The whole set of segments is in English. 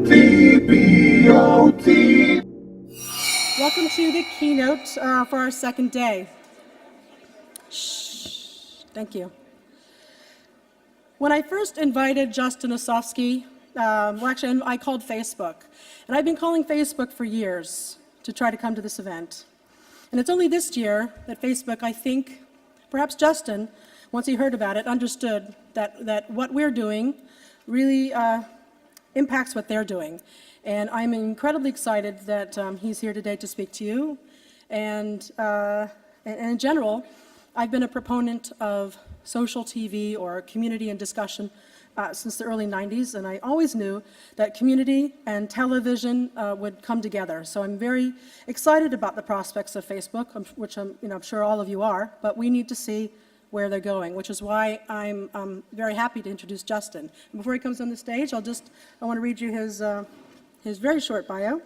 TVOT. Welcome to the keynote for our second day. Shh. Thank you. When I first invited Justin Osofsky, I called Facebook. And I've been calling Facebook for years to try to come to this event. And it's only this year that Facebook, I think, perhaps Justin, once he heard about it, understood that what we're doing really impacts what they're doing. And I'm incredibly excited that he's here today to speak to you. And in general, I've been a proponent of social TV or community and discussion since the early 90s, and I always knew that community and television would come together. So I'm very excited about the prospects of Facebook, which I'm sure all of you are, but we need to see where they're going, which is why I'm very happy to introduce Justin. And before he comes on the stage, I want to read you his very short bio.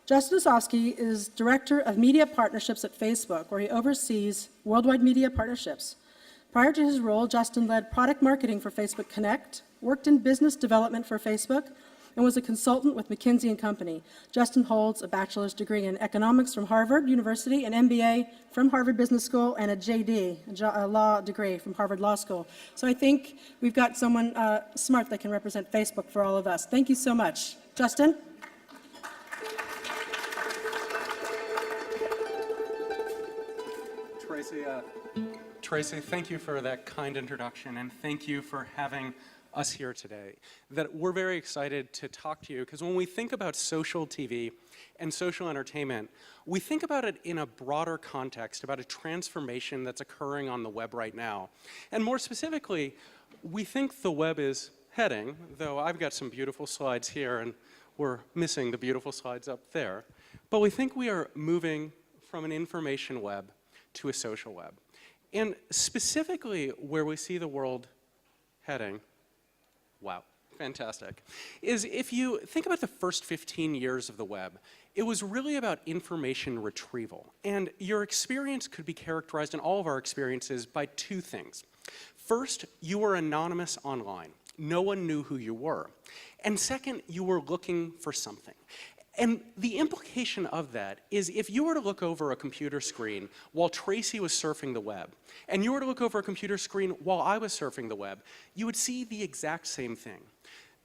Justin Osofsky is Director of Media Partnerships at Facebook, where he oversees worldwide media partnerships. Prior to his role, Justin led product marketing for Facebook Connect, worked in business development for Facebook, and was a consultant with McKinsey & Company. Justin holds a bachelor's degree in economics from Harvard University, an MBA from Harvard Business School, and a JD, a law degree from Harvard Law School. So I think we've got someone smart that can represent Facebook for all of us. Thank you so much. Justin? Tracy, thank you for that kind introduction, and thank you for having us here today. That we're very excited to talk to you, because when we think about social TV and social entertainment, we think about it in a broader context, about a transformation that's occurring on the web right now. And more specifically, we think the web is heading, though I've got some beautiful slides here, and we're missing the beautiful slides up there, but we think we are moving from an information web to a social web. And specifically where we see the world heading, wow, fantastic, is if you think about the first 15 years of the web, it was really about information retrieval. And your experience could be characterized, in all of our experiences, by two things. First, you were anonymous online. No one knew who you were. And second, you were looking for something. And the implication of that is if you were to look over a computer screen while Tracy was surfing the web, and you were to look over a computer screen while I was surfing the web, you would see the exact same thing.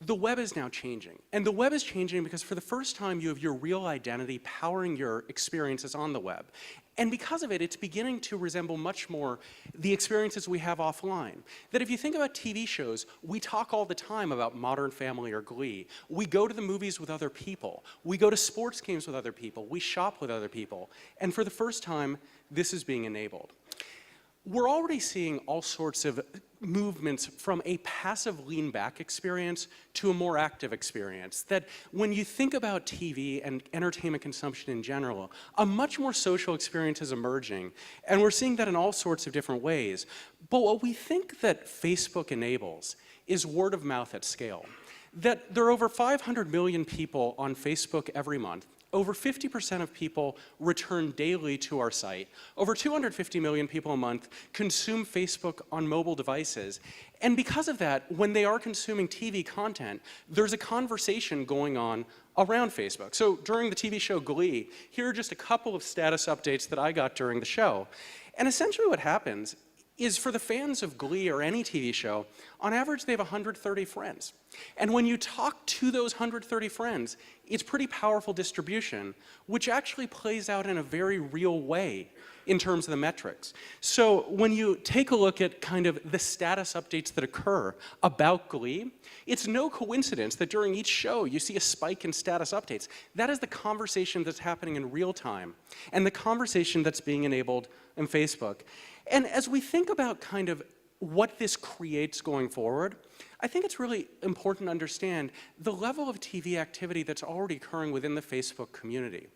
The web is now changing. And the web is changing because for the first time you have your real identity powering your experiences on the web. And because of it, it's beginning to resemble much more the experiences we have offline. That if you think about TV shows, we talk all the time about Modern Family or Glee. We go to the movies with other people. We go to sports games with other people. We shop with other people. And for the first time, this is being enabled. We're already seeing all sorts of movements from a passive lean-back experience to a more active experience. That when you think about TV and entertainment consumption in general, a much more social experience is emerging, and we're seeing that in all sorts of different ways. But what we think that Facebook enables is word of mouth at scale. That there are over 500 million people on Facebook every month. Over 50% of people return daily to our site. Over 250 million people a month consume Facebook on mobile devices. And because of that, when they are consuming TV content, there's a conversation going on around Facebook. So during the TV show Glee, here are just a couple of status updates that I got during the show. And essentially what happens is for the fans of Glee or any TV show, on average they have 130 friends. And when you talk to those 130 friends, it's pretty powerful distribution, which actually plays out in a very real way in terms of the metrics. So when you take a look at kind of the status updates that occur about Glee, it's no coincidence that during each show you see a spike in status updates. That is the conversation that's happening in real time and the conversation that's being enabled in Facebook. And as we think about kind of what this creates going forward, I think it's really important to understand the level of TV activity that's already occurring within the Facebook community.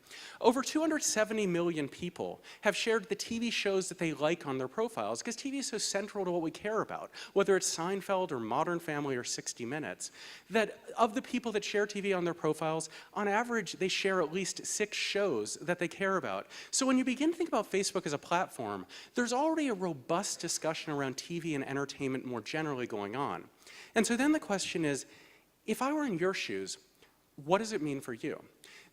Over 270 million people have shared the TV shows that they like on their profiles because TV is so central to what we care about, whether it's Seinfeld or Modern Family or 60 Minutes, that of the people that share TV on their profiles, on average, they share at least 6 shows that they care about. So when you begin to think about Facebook as a platform, there's already a robust discussion around TV and entertainment more generally going on. And so then the question is, if I were in your shoes, what does it mean for you?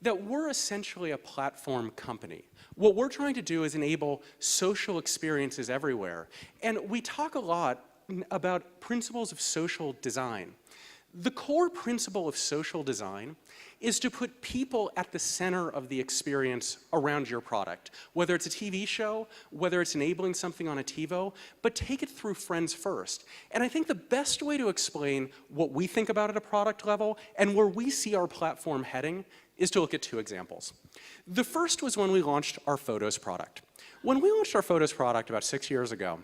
That we're essentially a platform company. What we're trying to do is enable social experiences everywhere. And we talk a lot about principles of social design. The core principle of social design is to put people at the center of the experience around your product, whether it's a TV show, whether it's enabling something on a TiVo, but take it through friends first. And I think the best way to explain what we think about at a product level and where we see our platform heading is to look at two examples. The first was when we launched our Photos product. When we launched our Photos product about 6 years ago,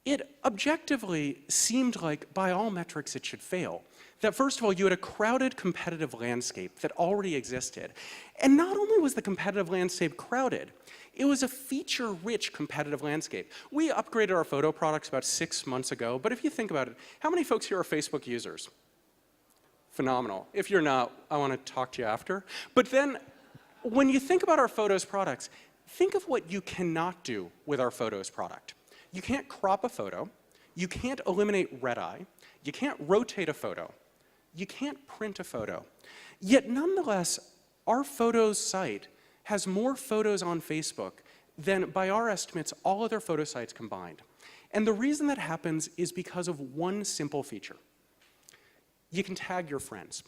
it objectively seemed like, by all metrics, it should fail. That first of all, you had a crowded competitive landscape that already existed. And not only was the competitive landscape crowded, it was a feature-rich competitive landscape. We upgraded our photo products about 6 months ago, but if you think about it, how many folks here are Facebook users? Phenomenal. If you're not, I want to talk to you after. But then, when you think about our Photos products, think of what you cannot do with our Photos product. You can't crop a photo, you can't eliminate red eye, you can't rotate a photo, you can't print a photo. Yet nonetheless, our Photos site has more photos on Facebook than, by our estimates, all other photo sites combined. And the reason that happens is because of one simple feature. You can tag your friends.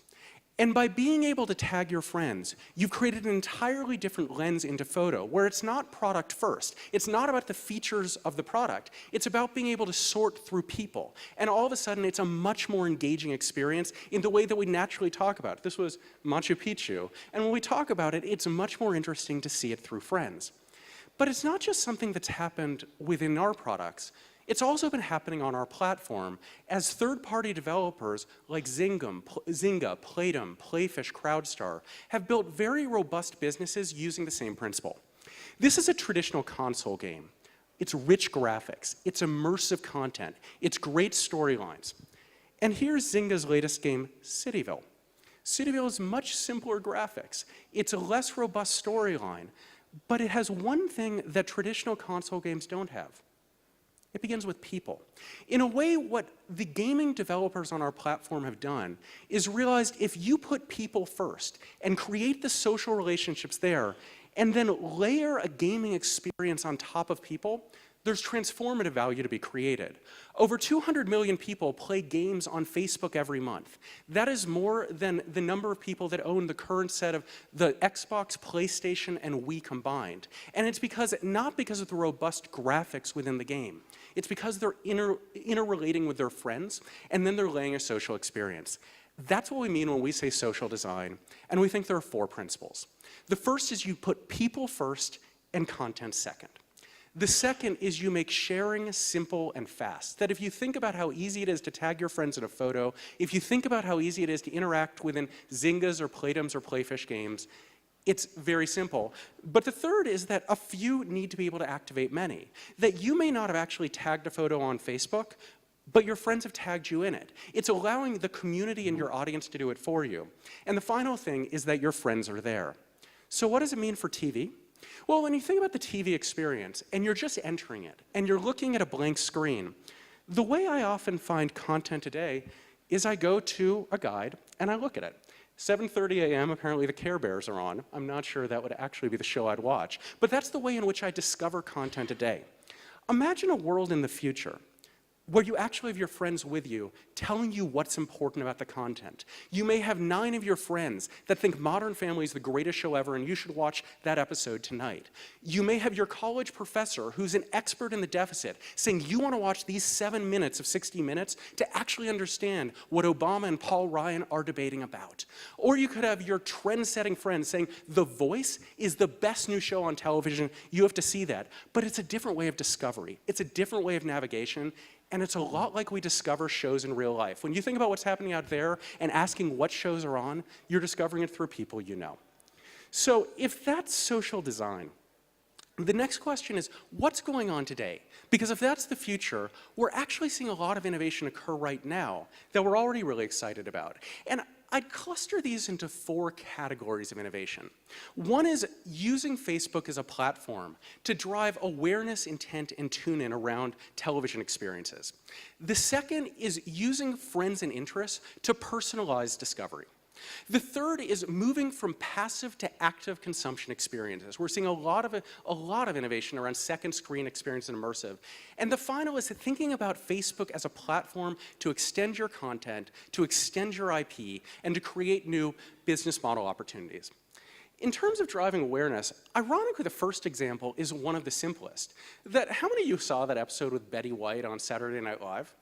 And by being able to tag your friends, you've created an entirely different lens into photo, where it's not product first. It's not about the features of the product. It's about being able to sort through people. And all of a sudden, it's a much more engaging experience in the way that we naturally talk about it. This was Machu Picchu. And when we talk about it, it's much more interesting to see it through friends. But it's not just something that's happened within our products. It's also been happening on our platform as third-party developers like Zynga, Playdom, Playfish, Crowdstar have built very robust businesses using the same principle. This is a traditional console game. It's rich graphics, it's immersive content, it's great storylines. And here's Zynga's latest game, Cityville. Cityville is much simpler graphics. It's a less robust storyline, but it has one thing that traditional console games don't have. It begins with people. In a way, what the gaming developers on our platform have done is realized if you put people first and create the social relationships there, and then layer a gaming experience on top of people, there's transformative value to be created. Over 200 million people play games on Facebook every month. That is more than the number of people that own the current set of the Xbox, PlayStation, and Wii combined. And it's not because of the robust graphics within the game. It's because they're interrelating with their friends, and then they're laying a social experience. That's what we mean when we say social design, and we think there are 4 principles. The first is you put people first and content second. The second is you make sharing simple and fast. That if you think about how easy it is to tag your friends in a photo, if you think about how easy it is to interact within Zyngas or Playdoms or Playfish games, it's very simple. But the third is that a few need to be able to activate many. That you may not have actually tagged a photo on Facebook, but your friends have tagged you in it. It's allowing the community and your audience to do it for you. And the final thing is that your friends are there. So what does it mean for TV? Well, when you think about the TV experience, and you're just entering it, and you're looking at a blank screen, the way I often find content today is I go to a guide, and I look at it. 7:30 a.m., apparently the Care Bears are on. I'm not sure that would actually be the show I'd watch. But that's the way in which I discover content today. Imagine a world in the future where you actually have your friends with you telling you what's important about the content. You may have 9 of your friends that think Modern Family is the greatest show ever and you should watch that episode tonight. You may have your college professor who's an expert in the deficit saying you want to watch these 7 minutes of 60 Minutes to actually understand what Obama and Paul Ryan are debating about. Or you could have your trend-setting friends saying The Voice is the best new show on television, you have to see that. But it's a different way of discovery. It's a different way of navigation. And it's a lot like we discover shows in real life. When you think about what's happening out there and asking what shows are on, you're discovering it through people you know. So if that's social design, the next question is, what's going on today? Because if that's the future, we're actually seeing a lot of innovation occur right now that we're already really excited about. And I'd cluster these into 4 categories of innovation. One is using Facebook as a platform to drive awareness, intent, and tune-in around television experiences. The second is using friends and interests to personalize discovery. The third is moving from passive to active consumption experiences. We're seeing a lot of innovation around second screen experience and immersive. And the final is thinking about Facebook as a platform to extend your content, to extend your IP, and to create new business model opportunities. In terms of driving awareness, ironically, the first example is one of the simplest. How many of you saw that episode with Betty White on Saturday Night Live?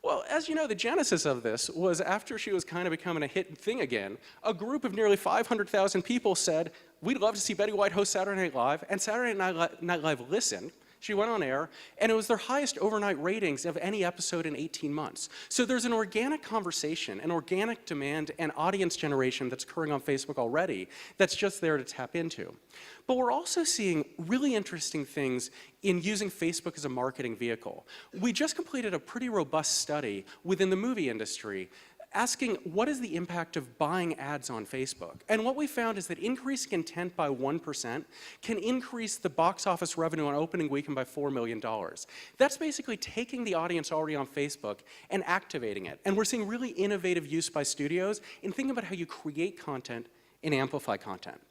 Well, as you know, the genesis of this was after she was kind of becoming a hit thing again, a group of nearly 500,000 people said, we'd love to see Betty White host Saturday Night Live, and Saturday Night Live listened. She went on air, and it was their highest overnight ratings of any episode in 18 months. So there's an organic conversation, an organic demand, and audience generation that's occurring on Facebook already that's just there to tap into. But we're also seeing really interesting things in using Facebook as a marketing vehicle. We just completed a pretty robust study within the movie industry asking what is the impact of buying ads on Facebook. And what we found is that increasing intent by 1% can increase the box office revenue on opening weekend by $4 million. That's basically taking the audience already on Facebook and activating it. And we're seeing really innovative use by studios in thinking about how you create content and amplify content.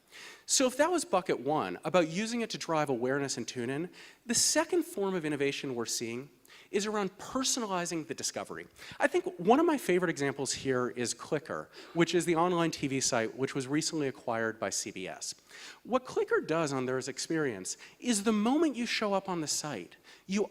So if that was bucket 1, about using it to drive awareness and tune-in, the second form of innovation we're seeing is around personalizing the discovery. I think one of my favorite examples here is Clicker, which is the online TV site which was recently acquired by CBS. What Clicker does on their experience is the moment you show up on the site, you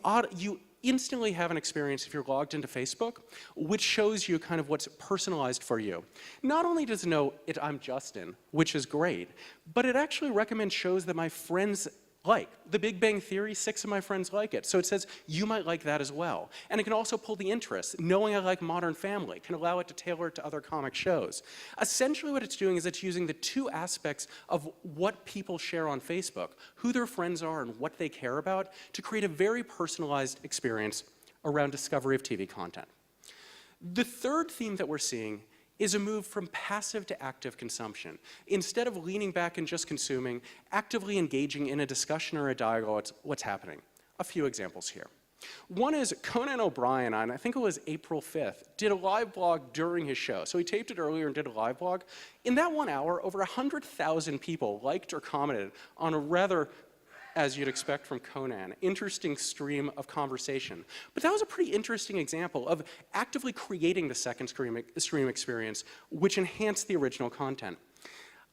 instantly have an experience if you're logged into Facebook, which shows you kind of what's personalized for you. Not only does it know I'm Justin, which is great, but it actually recommends shows that my friends like. The Big Bang Theory, 6 of my friends like it. So it says, you might like that as well. And it can also pull the interest. Knowing I like Modern Family can allow it to tailor it to other comic shows. Essentially what it's doing is it's using the 2 aspects of what people share on Facebook, who their friends are and what they care about, to create a very personalized experience around discovery of TV content. The third theme that we're seeing is a move from passive to active consumption. Instead of leaning back and just consuming, actively engaging in a discussion or a dialogue, what's happening. A few examples here. One is Conan O'Brien on, I think it was April 5th, did a live blog during his show. So he taped it earlier and did a live blog. In that 1 hour, over 100,000 people liked or commented on a rather, as you'd expect from Conan, interesting stream of conversation. But that was a pretty interesting example of actively creating the second stream experience, which enhanced the original content.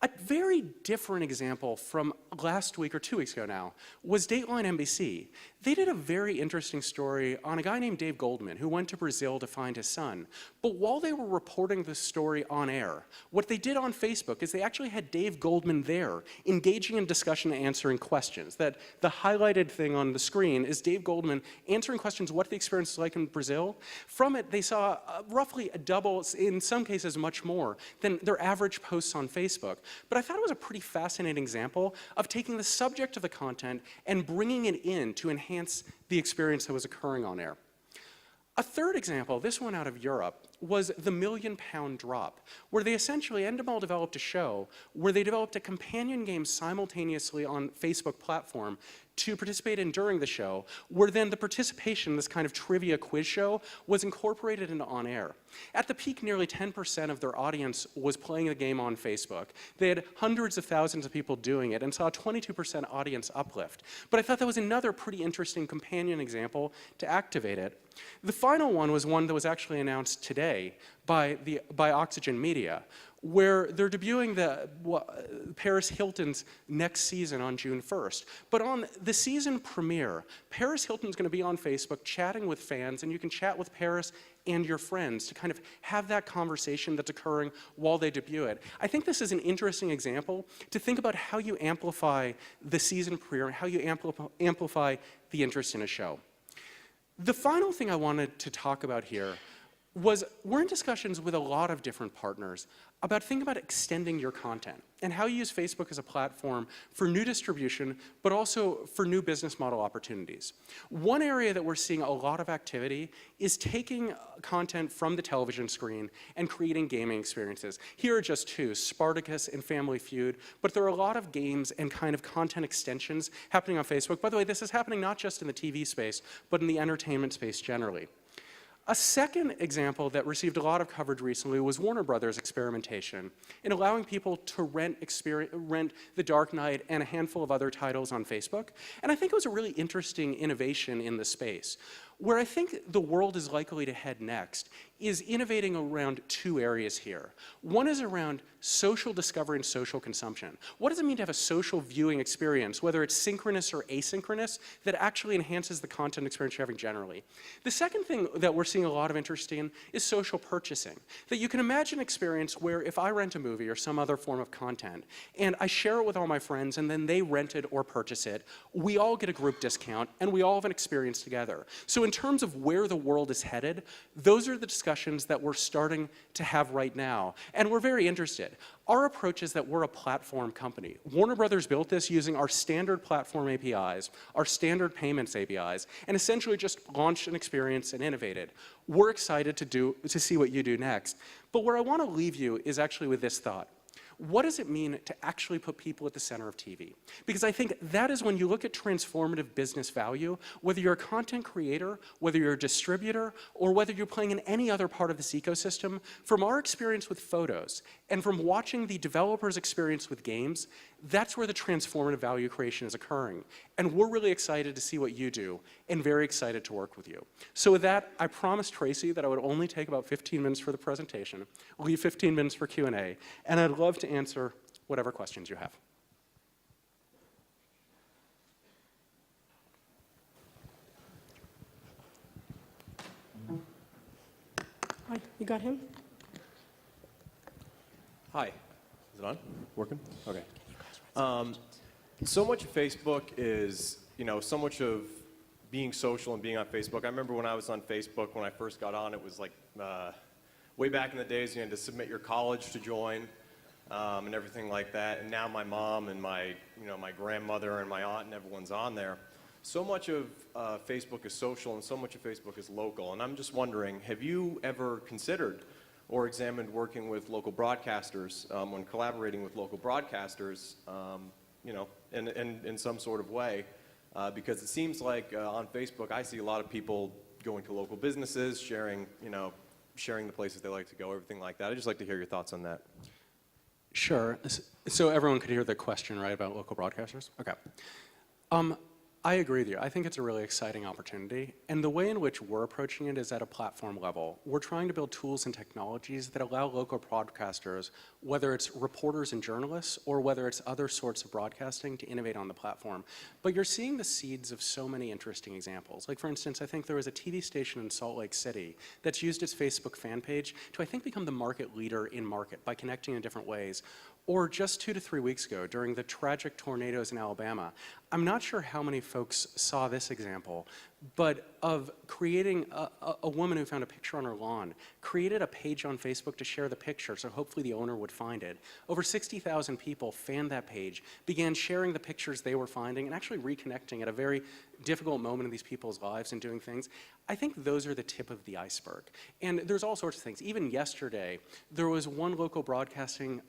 A very different example from last week or 2 weeks ago now was Dateline NBC. They did a very interesting story on a guy named Dave Goldman who went to Brazil to find his son. But while they were reporting the story on air, what they did on Facebook is they actually had Dave Goldman there engaging in discussion and answering questions. That the highlighted thing on the screen is Dave Goldman answering questions what the experience is like in Brazil. From it, they saw roughly a double, in some cases much more, than their average posts on Facebook. But I thought it was a pretty fascinating example of taking the subject of the content and bringing it in to enhance the experience that was occurring on air. A third example, this one out of Europe, was the £1 Million Drop, where they essentially, Endemol developed a show where they developed a companion game simultaneously on Facebook platform to participate in during the show, where then the participation in this kind of trivia quiz show was incorporated into on air. At the peak, nearly 10% of their audience was playing the game on Facebook. They had hundreds of thousands of people doing it and saw a 22% audience uplift. But I thought that was another pretty interesting companion example to activate it. The final one was one that was actually announced today by Oxygen Media, where they're debuting Paris Hilton's next season on June 1st. But on the season premiere, Paris Hilton's going to be on Facebook chatting with fans, and you can chat with Paris and your friends to kind of have that conversation that's occurring while they debut it. I think this is an interesting example to think about how you amplify the season premiere and how you amplify the interest in a show. The final thing I wanted to talk about here was we're in discussions with a lot of different partners about thinking about extending your content and how you use Facebook as a platform for new distribution, but also for new business model opportunities. One area that we're seeing a lot of activity is taking content from the television screen and creating gaming experiences. Here are just two, Spartacus and Family Feud, but there are a lot of games and kind of content extensions happening on Facebook. By the way, this is happening not just in the TV space, but in the entertainment space generally. A second example that received a lot of coverage recently was Warner Brothers' experimentation in allowing people to rent The Dark Knight and a handful of other titles on Facebook. And I think it was a really interesting innovation in the space. Where I think the world is likely to head next is innovating around two areas here. One is around social discovery and social consumption. What does it mean to have a social viewing experience, whether it's synchronous or asynchronous, that actually enhances the content experience you're having generally? The second thing that we're seeing a lot of interest in is social purchasing. That you can imagine an experience where if I rent a movie or some other form of content, and I share it with all my friends, and then they rent it or purchase it, we all get a group discount, and we all have an experience together. So in terms of where the world is headed, those are the discussions that we're starting to have right now, and we're very interested. Our approach is that we're a platform company. Warner Brothers built this using our standard platform APIs, our standard payments APIs, and essentially just launched an experience and innovated. We're excited to see what you do next, but where I want to leave you is actually with this thought. What does it mean to actually put people at the center of TV? Because I think that is when you look at transformative business value, whether you're a content creator, whether you're a distributor, or whether you're playing in any other part of this ecosystem, from our experience with photos and from watching the developers' experience with games, that's where the transformative value creation is occurring. And we're really excited to see what you do and very excited to work with you. So with that, I promised Tracy that I would only take about 15 minutes for the presentation, leave 15 minutes for Q&A, and I'd love to answer whatever questions you have. Hi, you got him? Hi. Is it on? Working? Okay. So much of Facebook is, so much of being social and being on Facebook. I remember when I was on Facebook, when I first got on, it was like way back in the days, you had to submit your college to join and everything like that. And now my mom and my grandmother and my aunt and everyone's on there. So much of Facebook is social and so much of Facebook is local. And I'm just wondering, have you ever considered or examined working with local broadcasters when collaborating with local broadcasters, in some sort of way? Because it seems like on Facebook, I see a lot of people going to local businesses, sharing the places they like to go, everything like that. I'd just like to hear your thoughts on that. Sure. So everyone could hear the question, right, about local broadcasters? Okay. I agree with you. I think it's a really exciting opportunity. And the way in which we're approaching it is at a platform level. We're trying to build tools and technologies that allow local broadcasters, whether it's reporters and journalists or whether it's other sorts of broadcasting, to innovate on the platform. But you're seeing the seeds of so many interesting examples. Like, for instance, I think there was a TV station in Salt Lake City that's used its Facebook fan page to, I think, become the market leader in market by connecting in different ways. Or just 2 to 3 weeks ago, during the tragic tornadoes in Alabama, I'm not sure how many folks saw this example, but of creating a woman who found a picture on her lawn, created a page on Facebook to share the picture, so hopefully the owner would find it. Over 60,000 people fanned that page, began sharing the pictures they were finding, and actually reconnecting at a very difficult moment in these people's lives and doing things. I think those are the tip of the iceberg. And there's all sorts of things. Even yesterday, there was one local broadcaster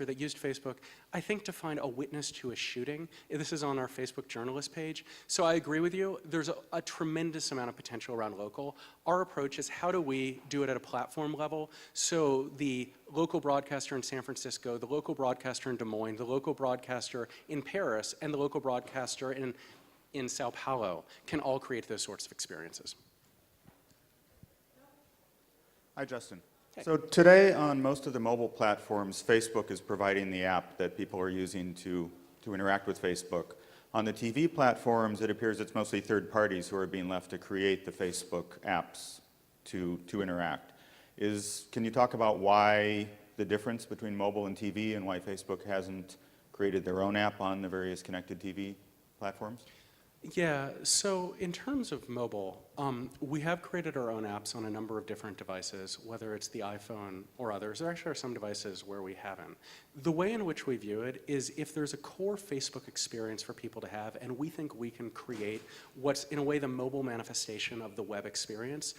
that used Facebook, I think, to find a witness to a shooting. This is on our Facebook journalist page. So I agree with you. There's a tremendous amount of potential around local. Our approach is, how do we do it at a platform level? So the local broadcaster in San Francisco, the local broadcaster in Des Moines, the local broadcaster in Paris, and the local broadcaster in Sao Paulo can all create those sorts of experiences. Hi, Justin. Hey. So today on most of the mobile platforms, Facebook is providing the app that people are using to interact with Facebook. On the TV platforms, it appears it's mostly third parties who are being left to create the Facebook apps to interact. Can you talk about why the difference between mobile and TV and why Facebook hasn't created their own app on the various connected TV platforms? Yeah, so in terms of mobile, we have created our own apps on a number of different devices, whether it's the iPhone or others. There actually are some devices where we haven't. The way in which we view it is if there's a core Facebook experience for people to have, and we think we can create what's in a way the mobile manifestation of the web experience,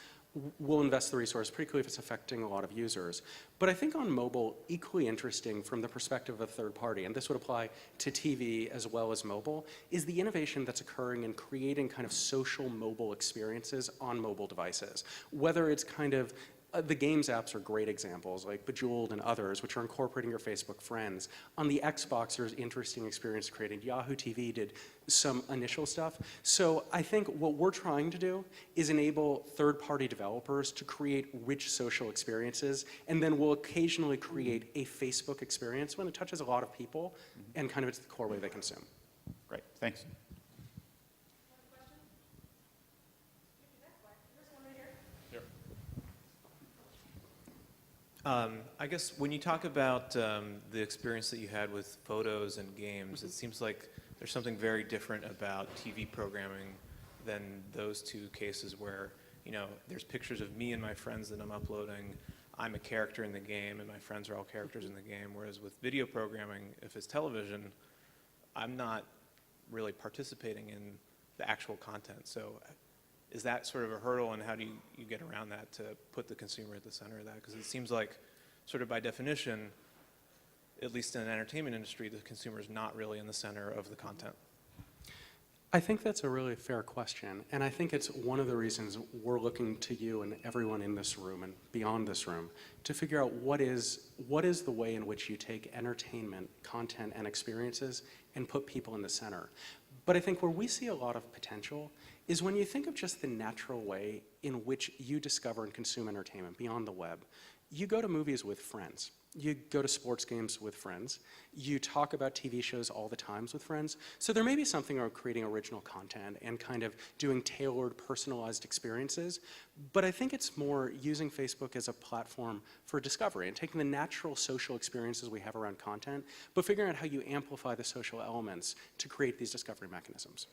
we'll invest the resource, particularly if it's affecting a lot of users. But I think on mobile, equally interesting from the perspective of a third party, and this would apply to TV as well as mobile, is the innovation that's occurring in creating kind of social mobile experiences on mobile devices. Whether it's kind of the games apps are great examples, like Bejeweled and others, which are incorporating your Facebook friends. On the Xbox, there's interesting experience created. Yahoo TV did some initial stuff. So I think what we're trying to do is enable third-party developers to create rich social experiences, and then we'll occasionally create a Facebook experience when it touches a lot of people, and kind of it's the core way they consume. Great, thanks. I guess when you talk about the experience that you had with photos and games, it seems like there's something very different about TV programming than those two cases where, you know, there's pictures of me and my friends that I'm uploading. I'm a character in the game, and my friends are all characters in the game. Whereas with video programming, if it's television, I'm not really participating in the actual content. So is that sort of a hurdle, and how do you get around that to put the consumer at the center of that? Because it seems like, sort of by definition, at least in the entertainment industry, the consumer is not really in the center of the content. I think that's a really fair question, and I think it's one of the reasons we're looking to you and everyone in this room and beyond this room to figure out what is the way in which you take entertainment, content, and experiences and put people in the center. But I think where we see a lot of potential is when you think of just the natural way in which you discover and consume entertainment beyond the web. You go to movies with friends. You go to sports games with friends. You talk about TV shows all the times with friends. So there may be something about creating original content and kind of doing tailored, personalized experiences. But I think it's more using Facebook as a platform for discovery and taking the natural social experiences we have around content, but figuring out how you amplify the social elements to create these discovery mechanisms.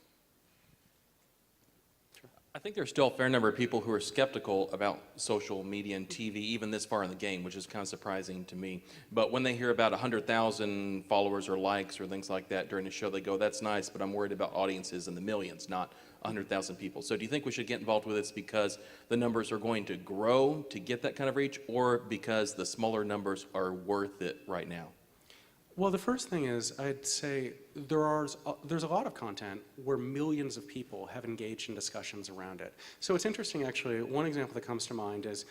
I think there's still a fair number of people who are skeptical about social media and TV, even this far in the game, which is kind of surprising to me. But when they hear about 100,000 followers or likes or things like that during the show, they go, that's nice, but I'm worried about audiences in the millions, not 100,000 people. So do you think we should get involved with this because the numbers are going to grow to get that kind of reach, or because the smaller numbers are worth it right now? Well, the first thing is, I'd say there's a lot of content where millions of people have engaged in discussions around it. So it's interesting, actually. One example that comes to mind is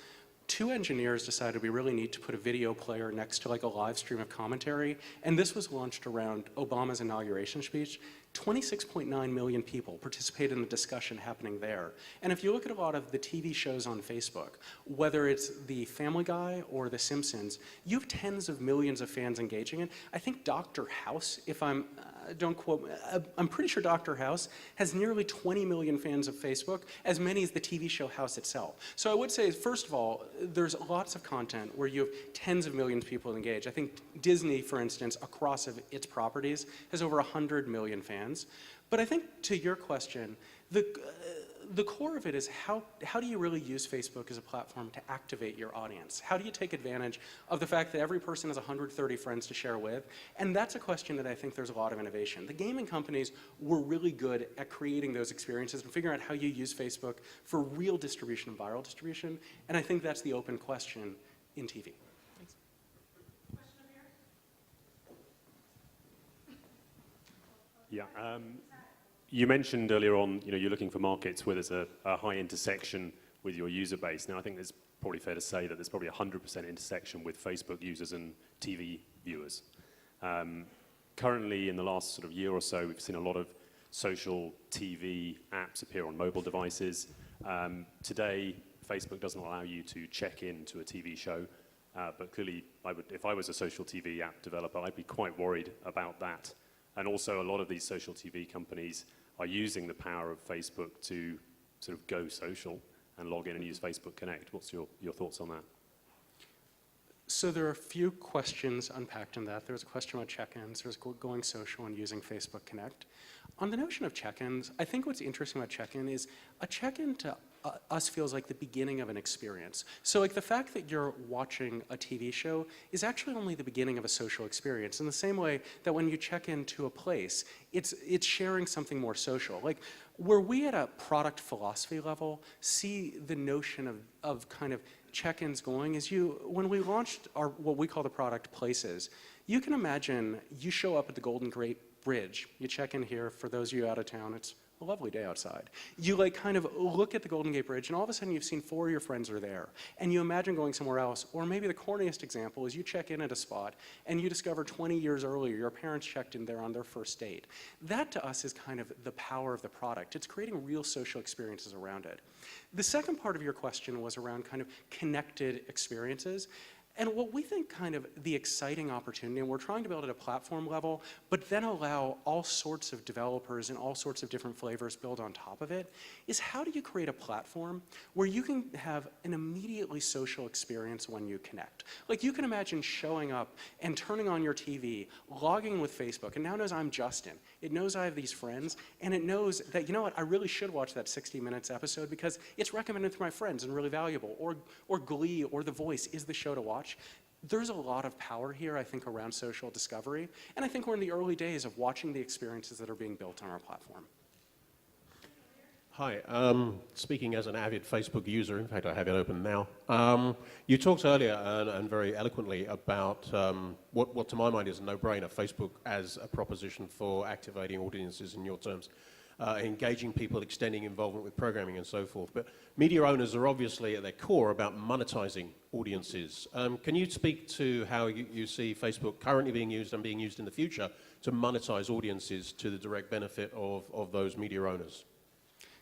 2 engineers decided we really need to put a video player next to like a live stream of commentary, and this was launched around Obama's inauguration speech. 26.9 million people participated in the discussion happening there. And if you look at a lot of the TV shows on Facebook, whether it's the Family Guy or The Simpsons, you have tens of millions of fans engaging in. I think Dr. House, if don't quote, I'm pretty sure Dr. House has nearly 20 million fans of Facebook, as many as the TV show House itself. So I would say, first of all, there's lots of content where you have tens of millions of people engaged. I think Disney, for instance, across its properties, has over 100 million fans. But I think to your question, the core of it is how do you really use Facebook as a platform to activate your audience? How do you take advantage of the fact that every person has 130 friends to share with? And that's a question that I think there's a lot of innovation. The gaming companies were really good at creating those experiences and figuring out how you use Facebook for real distribution and viral distribution. And I think that's the open question in TV. Thanks. Yeah. You mentioned earlier on, you're looking for markets where there's a high intersection with your user base. Now, I think it's probably fair to say that there's probably 100% intersection with Facebook users and TV viewers. Currently, in the last sort of year or so, we've seen a lot of social TV apps appear on mobile devices. Today, Facebook doesn't allow you to check in to a TV show, but clearly, if I was a social TV app developer, I'd be quite worried about that. And also, a lot of these social TV companies are using the power of Facebook to sort of go social and log in and use Facebook Connect. What's your thoughts on that? So there are a few questions unpacked in that. There's a question about check-ins, there's going social and using Facebook Connect. On the notion of check-ins, I think what's interesting about check-in is a check-in to us feels like the beginning of an experience. So like the fact that you're watching a TV show is actually only the beginning of a social experience in the same way that when you check into a place, it's sharing something more social. Like where we at a product philosophy level see the notion of kind of check-ins going is when we launched our, what we call the product Places, you can imagine you show up at the Golden Gate Bridge, you check in here, for those of you out of town, it's a lovely day outside. You like kind of look at the Golden Gate Bridge and all of a sudden you've seen 4 of your friends are there and you imagine going somewhere else. Or maybe the corniest example is you check in at a spot and you discover 20 years earlier your parents checked in there on their first date. That to us is kind of the power of the product. It's creating real social experiences around it. The second part of your question was around kind of connected experiences. And what we think kind of the exciting opportunity, and we're trying to build at a platform level, but then allow all sorts of developers and all sorts of different flavors build on top of it, is how do you create a platform where you can have an immediately social experience when you connect? Like you can imagine showing up and turning on your TV, logging with Facebook, and now knows I'm Justin. It knows I have these friends, and it knows that, you know what, I really should watch that 60 Minutes episode because it's recommended through my friends and really valuable, or Glee or The Voice is the show to watch. There's a lot of power here, I think, around social discovery, and I think we're in the early days of watching the experiences that are being built on our platform. Hi, speaking as an avid Facebook user, in fact I have it open now, you talked earlier and very eloquently about what to my mind is a no-brainer, Facebook as a proposition for activating audiences in your terms. Engaging people, extending involvement with programming and so forth. But media owners are obviously at their core about monetizing audiences. Can you speak to how you see Facebook currently being used and being used in the future to monetize audiences to the direct benefit of those media owners?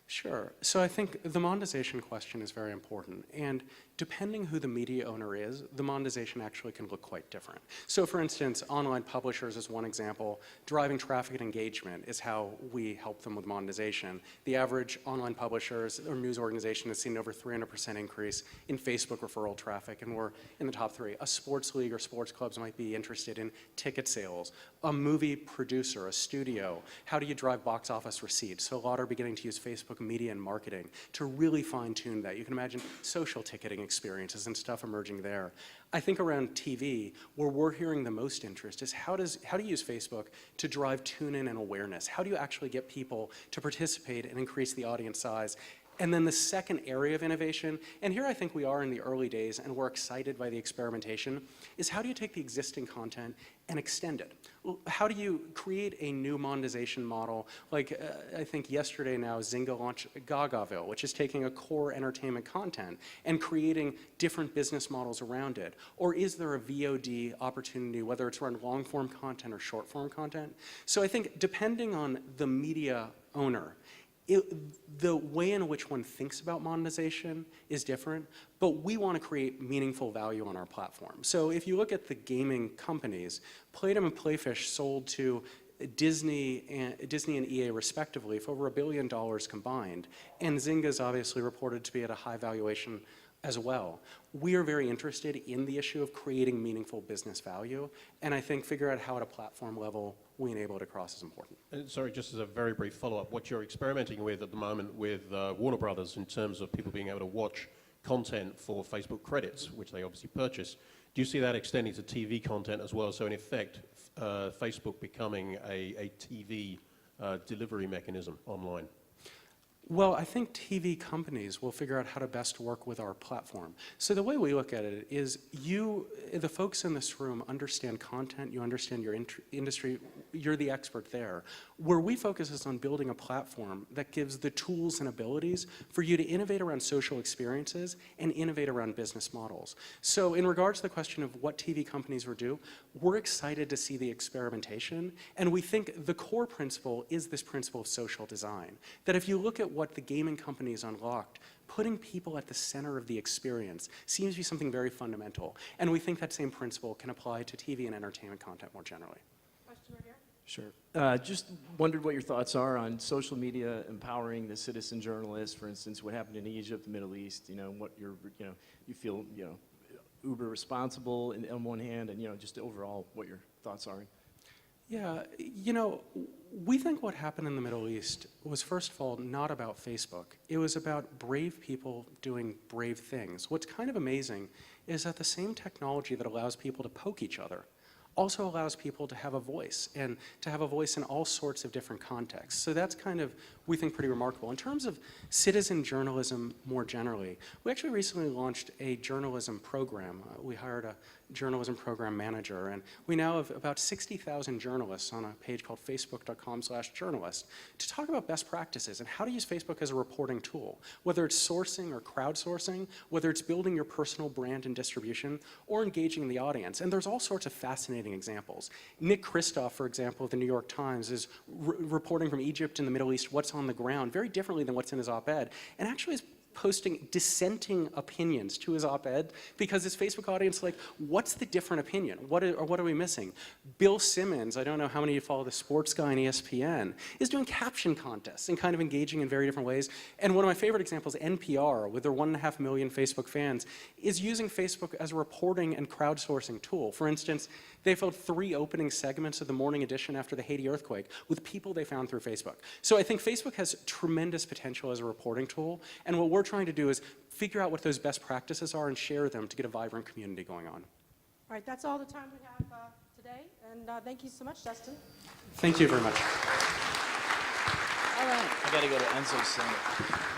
Sure. So I think the monetization question is very important. And depending who the media owner is, the monetization actually can look quite different. So for instance, online publishers is one example. Driving traffic and engagement is how we help them with monetization. The average online publishers or news organization has seen over 300% increase in Facebook referral traffic, and we're in the top 3. A sports league or sports clubs might be interested in ticket sales. A movie producer, a studio, how do you drive box office receipts? So a lot are beginning to use Facebook media and marketing to really fine-tune that. You can imagine social ticketing experiences and stuff emerging there. I think around TV, where we're hearing the most interest is how do you use Facebook to drive tune-in and awareness? How do you actually get people to participate and increase the audience size? And then the second area of innovation, and here I think we are in the early days and we're excited by the experimentation, is how do you take the existing content and extend it? How do you create a new monetization model? Like I think yesterday now Zynga launched Gagaville, which is taking a core entertainment content and creating different business models around it. Or is there a VOD opportunity, whether it's around long form content or short form content? So I think depending on the media owner, the way in which one thinks about monetization is different, but we want to create meaningful value on our platform. So if you look at the gaming companies, Playdom and Playfish sold to Disney and EA respectively for over $1 billion combined, and Zynga's obviously reported to be at a high valuation as well. We are very interested in the issue of creating meaningful business value, and I think figure out how at a platform level we enable it across is important. Sorry, just as a very brief follow-up, what you're experimenting with at the moment with Warner Brothers in terms of people being able to watch content for Facebook credits, which they obviously purchase, do you see that extending to TV content as well? So in effect, Facebook becoming a TV delivery mechanism online? Well, I think TV companies will figure out how to best work with our platform. So the way we look at it is the folks in this room understand content, you understand your industry, you're the expert there. Where we focus is on building a platform that gives the tools and abilities for you to innovate around social experiences and innovate around business models. So in regards to the question of what TV companies will do, we're excited to see the experimentation, and we think the core principle is this principle of social design. That if you look at what the gaming companies unlocked, putting people at the center of the experience seems to be something very fundamental. And we think that same principle can apply to TV and entertainment content more generally. Question right here. Sure. Just wondered what your thoughts are on social media empowering the citizen journalist, for instance, what happened in Egypt, the Middle East, what you feel, uber responsible on one hand, and just overall what your thoughts are? Yeah, we think what happened in the Middle East was, first of all, not about Facebook. It was about brave people doing brave things. What's kind of amazing is that the same technology that allows people to poke each other also allows people to have a voice, and to have a voice in all sorts of different contexts. So that's kind of, we think, pretty remarkable. In terms of citizen journalism more generally, we actually recently launched a journalism program. We hired a journalism program manager, and we now have about 60,000 journalists on a page called facebook.com/journalist to talk about best practices and how to use Facebook as a reporting tool, whether it's sourcing or crowdsourcing, whether it's building your personal brand and distribution, or engaging the audience. And there's all sorts of fascinating examples. Nick Kristof, for example, of the New York Times, is reporting from Egypt and the Middle East what's on the ground very differently than what's in his op-ed, and actually is posting dissenting opinions to his op-ed because his Facebook audience is like, what's the different opinion? What are we missing? Bill Simmons, I don't know how many of you follow the sports guy on ESPN, is doing caption contests and kind of engaging in very different ways. And one of my favorite examples, NPR, with their 1.5 million Facebook fans, is using Facebook as a reporting and crowdsourcing tool. For instance, they filmed 3 opening segments of the morning edition after the Haiti earthquake with people they found through Facebook. So I think Facebook has tremendous potential as a reporting tool, and what we're trying to do is figure out what those best practices are and share them to get a vibrant community going on. All right, that's all the time we have today, and thank you so much, Justin. Thank you very much. All right. I got to go to Enzo's Center.